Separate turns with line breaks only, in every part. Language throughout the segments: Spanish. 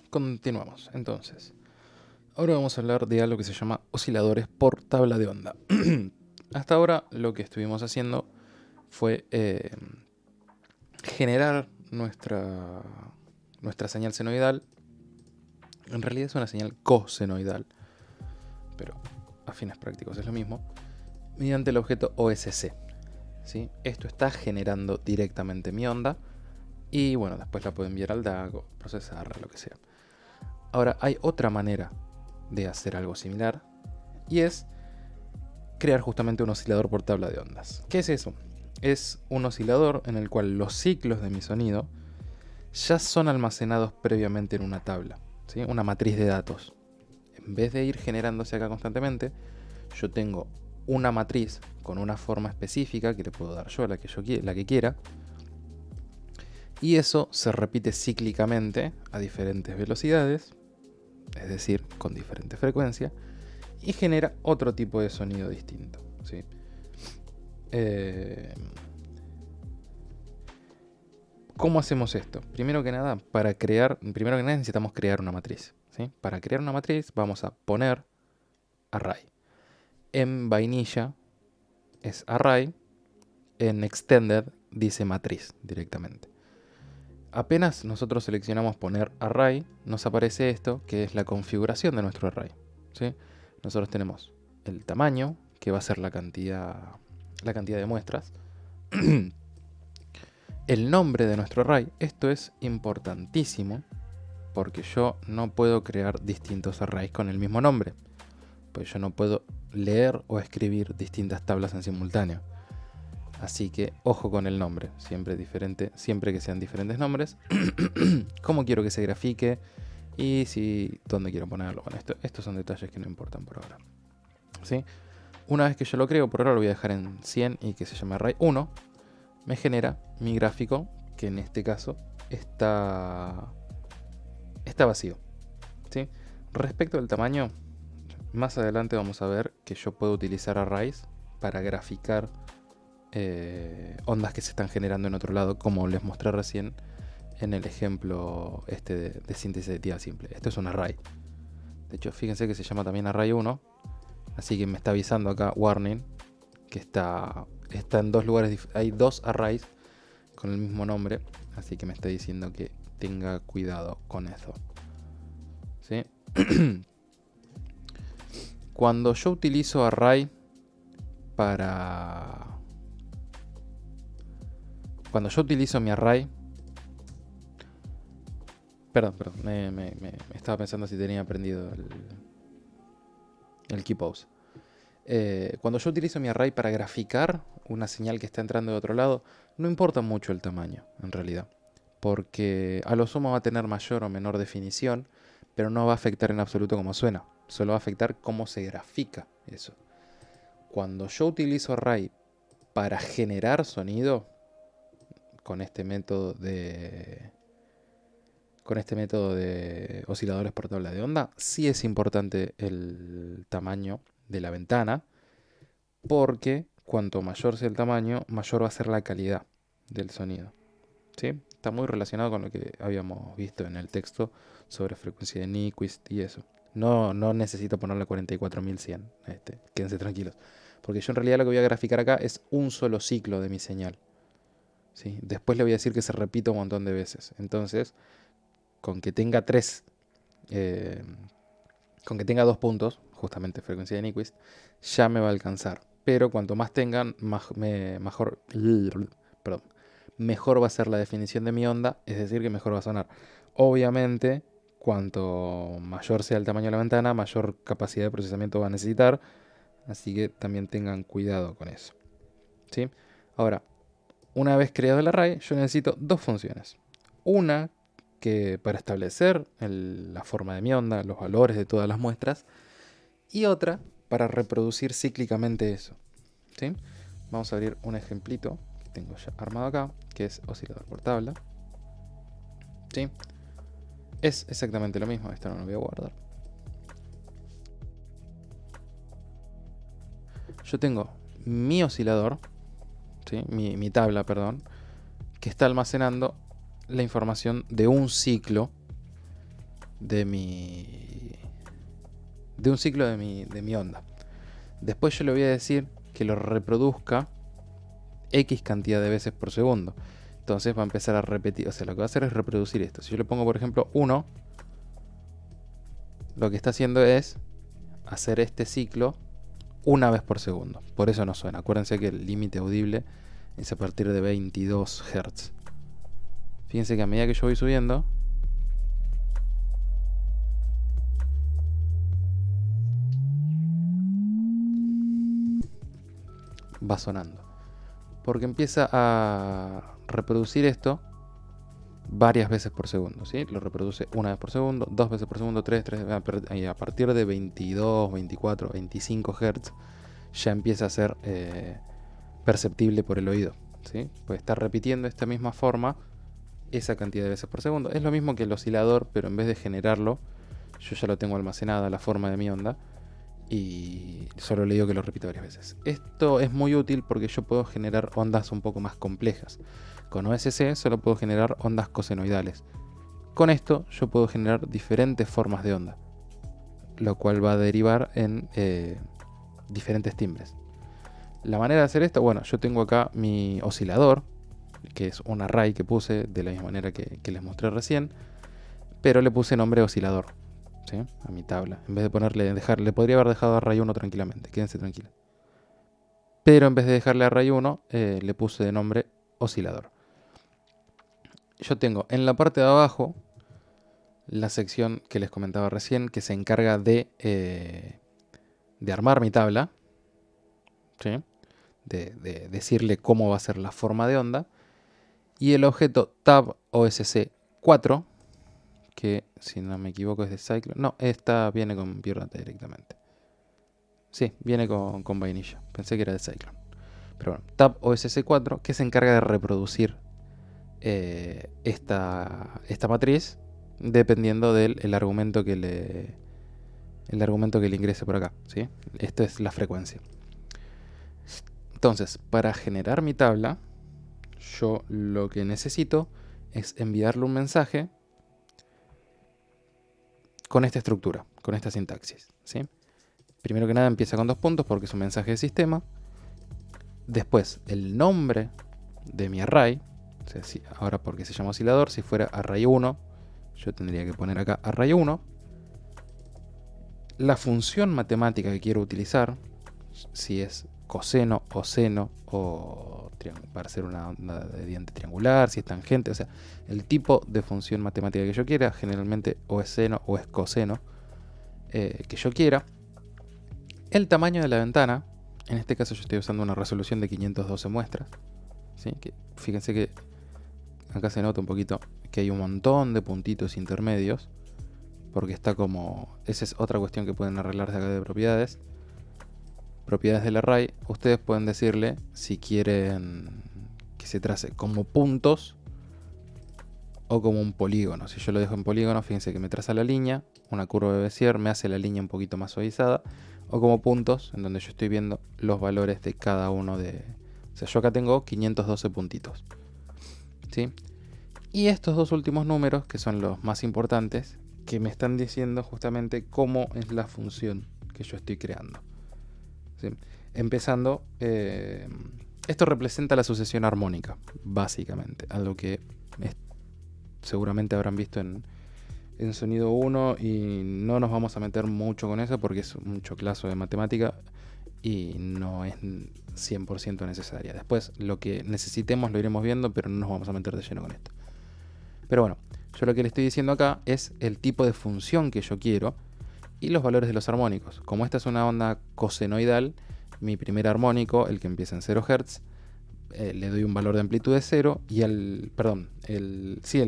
continuamos. Entonces, ahora vamos a hablar de algo que se llama osciladores por tabla de onda. Hasta ahora lo que estuvimos haciendo fue generar nuestra señal senoidal. En realidad es una señal cosenoidal, pero a fines prácticos es lo mismo, mediante el objeto OSC. ¿Sí? Esto está generando directamente mi onda y bueno, después la puedo enviar al DAC o procesarla, lo que sea. Ahora, hay otra manera de hacer algo similar y es crear justamente un oscilador por tabla de ondas. ¿Qué es eso? Es un oscilador en el cual los ciclos de mi sonido ya son almacenados previamente en una tabla, ¿sí? Una matriz de datos. En vez de ir generándose acá constantemente, yo tengo una matriz con una forma específica que le puedo dar yo, la que quiera, y eso se repite cíclicamente a diferentes velocidades, es decir, con diferente frecuencia, y genera otro tipo de sonido distinto, ¿sí? ¿Cómo hacemos esto? Primero que nada necesitamos crear una matriz, ¿sí? Para crear una matriz vamos a poner array. En vainilla es array, en extended dice matriz directamente. Apenas nosotros seleccionamos poner array, nos aparece esto, que es la configuración de nuestro array, ¿sí? Nosotros tenemos el tamaño, que va a ser la cantidad de muestras, el nombre de nuestro array. Esto es importantísimo porque yo no puedo crear distintos arrays con el mismo nombre, pues yo no puedo leer o escribir distintas tablas en simultáneo. Así que ojo con el nombre, siempre que sean diferentes nombres, cómo quiero que se grafique y dónde quiero ponerlo. Bueno, estos son detalles que no importan por ahora, ¿sí? Una vez que yo lo creo, por ahora lo voy a dejar en 100 y que se llame array 1, me genera mi gráfico, que en este caso está vacío, ¿sí? Respecto al tamaño, más adelante vamos a ver que yo puedo utilizar arrays para graficar ondas que se están generando en otro lado, como les mostré recién en el ejemplo de síntesis de tía simple. Esto es un array. De hecho, fíjense que se llama también array 1, así que me está avisando acá, warning, que está en dos lugares, hay dos arrays con el mismo nombre, así que me está diciendo que tenga cuidado con eso, ¿sí? Cuando yo utilizo array cuando yo utilizo mi array, perdón, me estaba pensando si tenía prendido el keep pause. Cuando yo utilizo mi array para graficar una señal que está entrando de otro lado, no importa mucho el tamaño, en realidad, porque a lo sumo va a tener mayor o menor definición, pero no va a afectar en absoluto cómo suena, solo va a afectar cómo se grafica eso. Cuando yo utilizo array para generar sonido, con este método de osciladores por tabla de onda, sí es importante el tamaño de la ventana, porque cuanto mayor sea el tamaño, mayor va a ser la calidad del sonido, ¿sí? Está muy relacionado con lo que habíamos visto en el texto sobre frecuencia de Nyquist y eso. No necesito ponerle 44100, quédense tranquilos, porque yo en realidad lo que voy a graficar acá es un solo ciclo de mi señal, ¿sí? Después le voy a decir que se repita un montón de veces. Entonces, con que tenga con que tenga 2 puntos, justamente frecuencia de Nyquist, ya me va a alcanzar. Pero cuanto más tengan, mejor va a ser la definición de mi onda, es decir, que mejor va a sonar. Obviamente, cuanto mayor sea el tamaño de la ventana, mayor capacidad de procesamiento va a necesitar, así que también tengan cuidado con eso, ¿sí? Ahora, una vez creado el array, yo necesito dos funciones. Una que para establecer la forma de mi onda, los valores de todas las muestras, y otra para reproducir cíclicamente eso, ¿sí? Vamos a abrir un ejemplito que tengo ya armado acá, que es oscilador por tabla, ¿sí? Es exactamente lo mismo, esto no lo voy a guardar. Yo tengo mi oscilador, ¿sí? mi tabla, perdón, que está almacenando la información de un ciclo de un ciclo de mi onda. Después yo le voy a decir que lo reproduzca X cantidad de veces por segundo. Entonces va a empezar a repetir, o sea, lo que va a hacer es reproducir esto. Si yo le pongo, por ejemplo, 1, lo que está haciendo es hacer este ciclo una vez por segundo. Por eso no suena. Acuérdense que el límite audible es a partir de 22 Hz. Fíjense que a medida que yo voy subiendo, va sonando. Porque empieza a reproducir esto varias veces por segundo, ¿sí? Lo reproduce una vez por segundo, 2 veces por segundo, 3, y a partir de 22, 24, 25 Hz ya empieza a ser perceptible por el oído, ¿sí? Puede estar repitiendo de esta misma forma esa cantidad de veces por segundo. Es lo mismo que el oscilador, pero en vez de generarlo, yo ya lo tengo almacenada la forma de mi onda y solo le digo que lo repito varias veces. Esto es muy útil porque yo puedo generar ondas un poco más complejas. Con OSC solo puedo generar ondas cosenoidales. Con esto yo puedo generar diferentes formas de onda, lo cual va a derivar en diferentes timbres. La manera de hacer esto, bueno, yo tengo acá mi oscilador, que es un array que puse de la misma manera que les mostré recién, pero le puse nombre oscilador, ¿sí? A mi tabla. En vez de ponerle, le podría haber dejado array 1 tranquilamente, quédense tranquilos. Pero en vez de dejarle array 1, le puse de nombre oscilador. Yo tengo en la parte de abajo la sección que les comentaba recién, que se encarga de armar mi tabla, ¿sí? De decirle cómo va a ser la forma de onda, y el objeto tab OSC 4, que si no me equivoco es de Cyclone. No, esta viene con Pure Data directamente. Sí, viene con vainilla. Pensé que era de Cyclone. Pero bueno, tab OSC 4, que se encarga de reproducir esta matriz dependiendo del argumento que le ingrese por acá, ¿sí? Esto es la frecuencia. Entonces, para generar mi tabla, yo lo que necesito es enviarle un mensaje con esta estructura, con esta sintaxis, ¿sí? Primero que nada empieza con 2 puntos porque es un mensaje de sistema. Después el nombre de mi array. O sea, ahora porque se llama oscilador, si fuera array 1, yo tendría que poner acá array 1. La función matemática que quiero utilizar, si es coseno o seno o para hacer una onda de diente triangular, si es tangente, o sea, el tipo de función matemática que yo quiera, generalmente o es seno o es coseno, que yo quiera. El tamaño de la ventana, en este caso yo estoy usando una resolución de 512 muestras, ¿sí? Que fíjense que acá se nota un poquito que hay un montón de puntitos intermedios, porque está como... Esa es otra cuestión que pueden arreglarse acá de propiedades. Propiedades del array, ustedes pueden decirle si quieren que se trace como puntos o como un polígono. Si yo lo dejo en polígono, fíjense que me traza la línea, una curva de Bézier, me hace la línea un poquito más suavizada, o como puntos, en donde yo estoy viendo los valores de cada uno de... O sea, yo acá tengo 512 puntitos, ¿sí? Y estos dos últimos números, que son los más importantes, que me están diciendo justamente cómo es la función que yo estoy creando, ¿sí? Empezando, esto representa la sucesión armónica, básicamente, algo que seguramente habrán visto en sonido 1 y no nos vamos a meter mucho con eso porque es un choclazo de matemática y no es 100% necesaria. Después lo que necesitemos lo iremos viendo, pero no nos vamos a meter de lleno con esto. Pero bueno, yo lo que le estoy diciendo acá es el tipo de función que yo quiero y los valores de los armónicos. Como esta es una onda cosenoidal, mi primer armónico, el que empieza en 0 Hz, le doy un valor de amplitud de 0 y el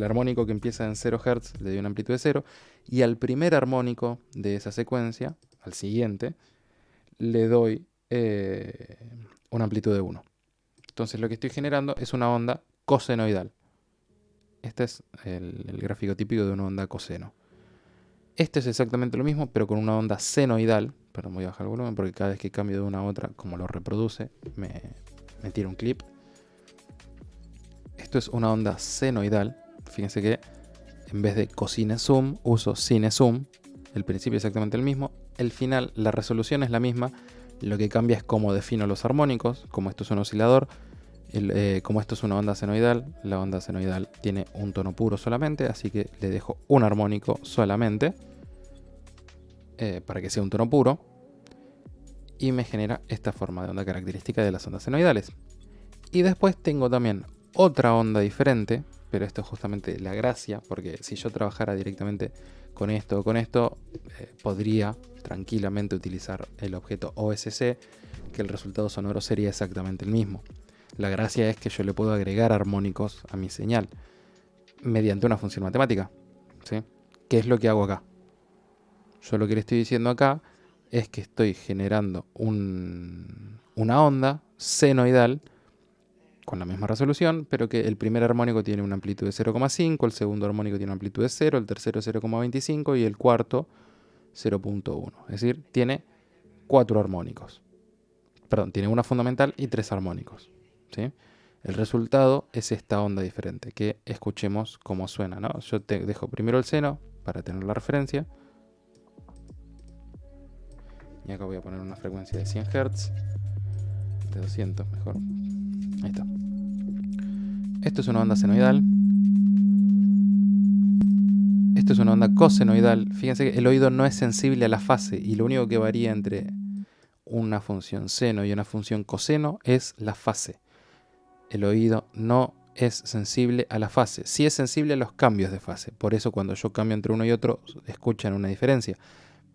armónico que empieza en 0 Hz le doy una amplitud de 0 y al primer armónico de esa secuencia, al siguiente, le doy una amplitud de 1. Entonces lo que estoy generando es una onda cosenoidal. Este es el gráfico típico de una onda coseno. Este es exactamente lo mismo, pero con una onda senoidal. Perdón, voy a bajar el volumen porque cada vez que cambio de una a otra, como lo reproduce, me tira un clip. Esto es una onda senoidal. Fíjense que en vez de cosine zoom, uso cine zoom. El principio es exactamente el mismo. El final, la resolución es la misma. Lo que cambia es cómo defino los armónicos. Como esto es un oscilador, como esto es una onda senoidal, la onda senoidal tiene un tono puro solamente, así que le dejo un armónico solamente para que sea un tono puro. Y me genera esta forma de onda característica de las ondas senoidales. Y después tengo también otra onda diferente, pero esto es justamente la gracia, porque si yo trabajara directamente con esto o con esto, podría tranquilamente utilizar el objeto OSC, que el resultado sonoro sería exactamente el mismo. La gracia es que yo le puedo agregar armónicos a mi señal mediante una función matemática, ¿sí? ¿Qué es lo que hago acá? Yo lo que le estoy diciendo acá es que estoy generando una onda senoidal con la misma resolución, pero que el primer armónico tiene una amplitud de 0,5, el segundo armónico tiene una amplitud de 0, el tercero 0,25 y el cuarto 0,1. Es decir, tiene 4 armónicos. Perdón, tiene una fundamental y 3 armónicos, ¿sí? El resultado es esta onda diferente, que escuchemos cómo suena, ¿no? Yo te dejo primero el seno para tener la referencia. Y acá voy a poner una frecuencia de 100 Hz, de 200 mejor. Ahí está. Esto es una onda senoidal. Esto es una onda cosenoidal. Fíjense que el oído no es sensible a la fase y lo único que varía entre una función seno y una función coseno es la fase. El oído no es sensible a la fase. Sí es sensible a los cambios de fase. Por eso cuando yo cambio entre uno y otro, escuchan una diferencia.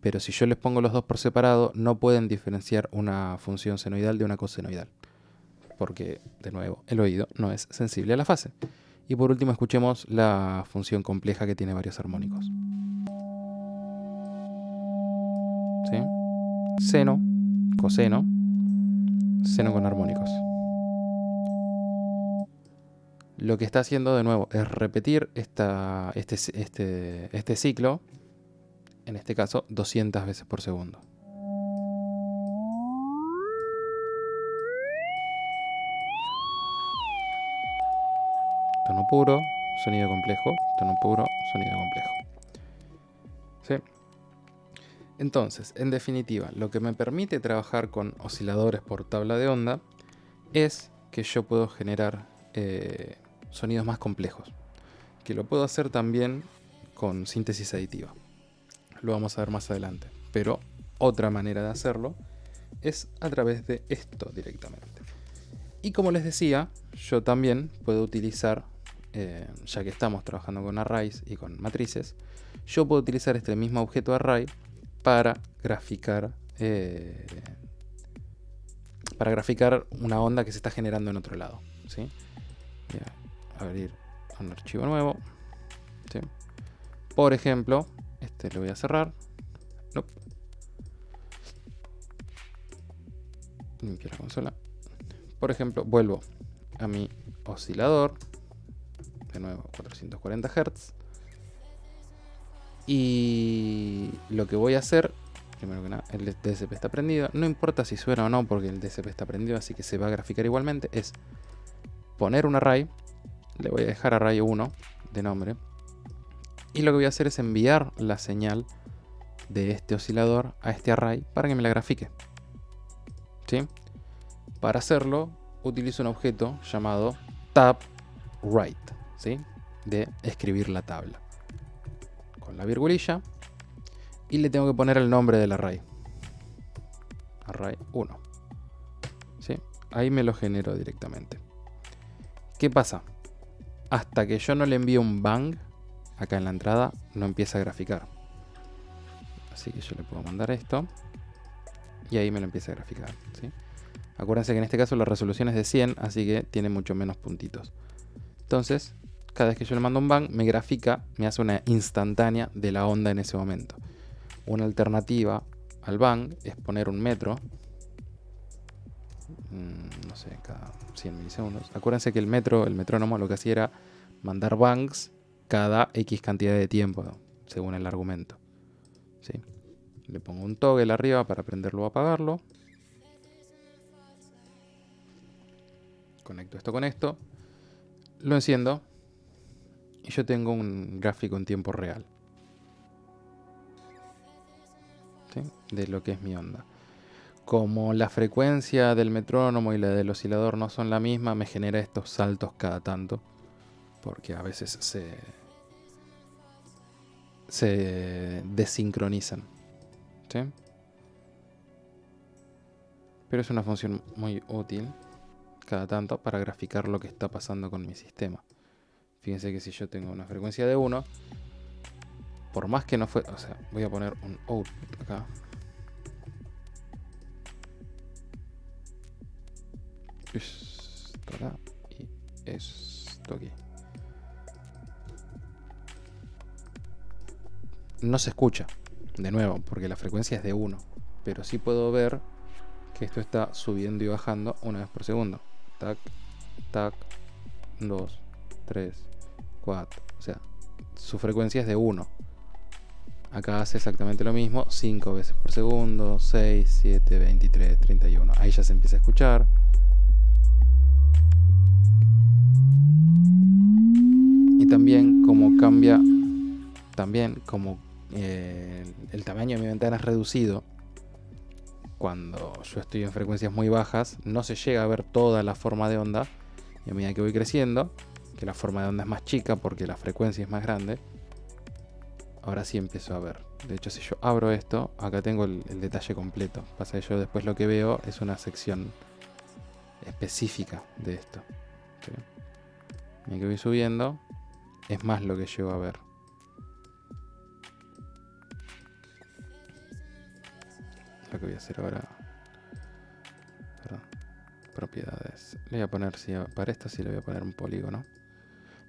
Pero si yo les pongo los dos por separado, no pueden diferenciar una función senoidal de una cosenoidal. Porque, de nuevo, el oído no es sensible a la fase. Y por último, escuchemos la función compleja que tiene varios armónicos. ¿Sí? Seno, coseno, seno con armónicos. Lo que está haciendo de nuevo es repetir este ciclo, en este caso 200 veces por segundo. Tono puro, sonido complejo, tono puro, sonido complejo. ¿Sí? Entonces, en definitiva, lo que me permite trabajar con osciladores por tabla de onda es que yo puedo generar sonidos más complejos, que lo puedo hacer también con síntesis aditiva. Lo vamos a ver más adelante, pero otra manera de hacerlo es a través de esto directamente. Y como les decía, yo también puedo utilizar, ya que estamos trabajando con arrays y con matrices, yo puedo utilizar este mismo objeto array para graficar una onda que se está generando en otro lado, ¿sí? Voy a abrir un archivo nuevo, ¿sí? Por ejemplo, este lo voy a cerrar. Nope. Limpio la consola. Por ejemplo, vuelvo a mi oscilador, de nuevo 440 Hz, y lo que voy a hacer, primero que nada, el DSP está prendido, no importa si suena o no porque el DSP está prendido, así que se va a graficar igualmente, es poner un array, le voy a dejar array 1 de nombre, y lo que voy a hacer es enviar la señal de este oscilador a este array para que me la grafique, ¿sí? Para hacerlo utilizo un objeto llamado tabWrite, ¿sí? De escribir la tabla con la virgulilla, y le tengo que poner el nombre del array, array 1, ¿sí? Ahí me lo genero directamente. ¿Qué pasa? Hasta que yo no le envío un bang acá en la entrada, no empieza a graficar. Así que yo le puedo mandar esto y ahí me lo empieza a graficar, ¿sí? Acuérdense que en este caso la resolución es de 100, así que tiene mucho menos puntitos. Entonces, cada vez que yo le mando un bang, me grafica, me hace una instantánea de la onda en ese momento. Una alternativa al bang es poner un metro, no sé, cada 100 milisegundos. Acuérdense que el metrónomo, lo que hacía era mandar bangs cada X cantidad de tiempo, según el argumento, ¿sí? Le pongo un toggle arriba para prenderlo o apagarlo. Conecto esto con esto. Lo enciendo. y yo tengo un gráfico en tiempo real, ¿sí? De lo que es mi onda. Como la frecuencia del metrónomo y la del oscilador no son la misma, me genera estos saltos cada tanto, porque a veces se desincronizan, ¿sí? Pero es una función muy útil cada tanto para graficar lo que está pasando con mi sistema. Fíjense que si yo tengo una frecuencia de 1, por más que no fue... O sea, voy a poner un output acá. Esto acá y esto aquí. No se escucha, de nuevo, porque la frecuencia es de 1. Pero sí puedo ver que esto está subiendo y bajando una vez por segundo. Tac, tac, 2, 3, 4. O sea, su frecuencia es de 1. Acá hace exactamente lo mismo, 5 veces por segundo, 6, 7, 23, 31. Ahí ya se empieza a escuchar. Y también como cambia, también como el tamaño de mi ventana es reducido, cuando yo estoy en frecuencias muy bajas, no se llega a ver toda la forma de onda. Y a medida que voy creciendo, que la forma de onda es más chica porque la frecuencia es más grande, ahora sí empiezo a ver. De hecho, si yo abro esto, acá tengo el detalle completo. Pasa que yo después lo que veo es una sección específica de esto, ¿sí? Y que voy subiendo, es más lo que llego a ver. Lo que voy a hacer ahora... Perdón. Propiedades. Le voy a poner, para esto sí le voy a poner un polígono.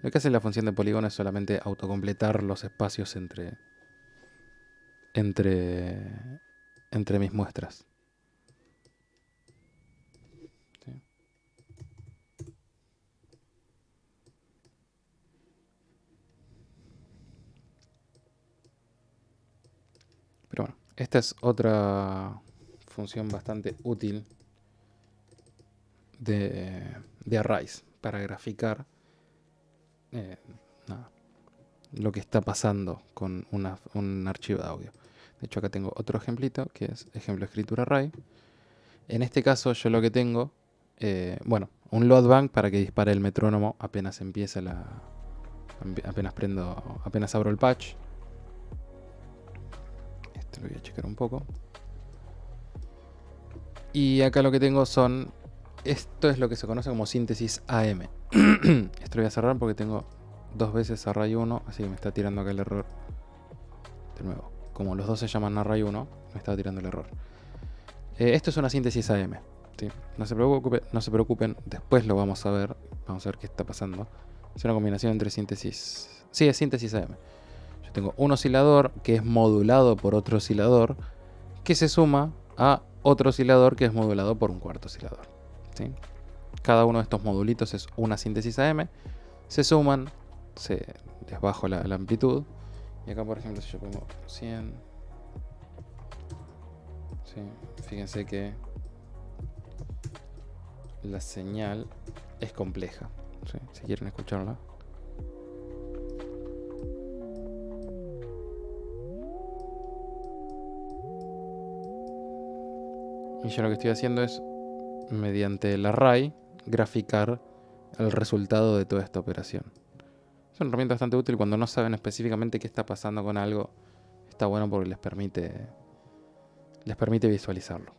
Lo que hace la función de polígono es solamente autocompletar los espacios entre mis muestras. ¿Sí? Pero bueno, esta es otra función bastante útil de arrays para graficar lo que está pasando con un archivo de audio. De hecho, acá tengo otro ejemplito que es ejemplo escritura array. En este caso yo lo que tengo, un load bank para que dispare el metrónomo apenas empieza apenas abro el patch. Este lo voy a checar un poco. Y acá lo que tengo son, esto es lo que se conoce como síntesis AM. Esto lo voy a cerrar porque tengo dos veces array 1, así que me está tirando acá el error. De nuevo, como los dos se llaman array 1, me está tirando el error. Esto es una síntesis AM, ¿sí? No se preocupen, después lo vamos a ver. Vamos a ver qué está pasando. Es una combinación entre síntesis... Sí, es síntesis AM. Yo tengo un oscilador que es modulado por otro oscilador que se suma a otro oscilador que es modulado por un cuarto oscilador, ¿sí? Cada uno de estos modulitos es una síntesis AM. Se suman, les bajo la amplitud. Y acá, por ejemplo, si yo pongo 100... ¿sí? Fíjense que la señal es compleja, ¿sí? Si quieren escucharla. Y yo lo que estoy haciendo es, mediante el array, graficar el resultado de toda esta operación. Es una herramienta bastante útil cuando no saben específicamente qué está pasando con algo. Está bueno porque les permite visualizarlo.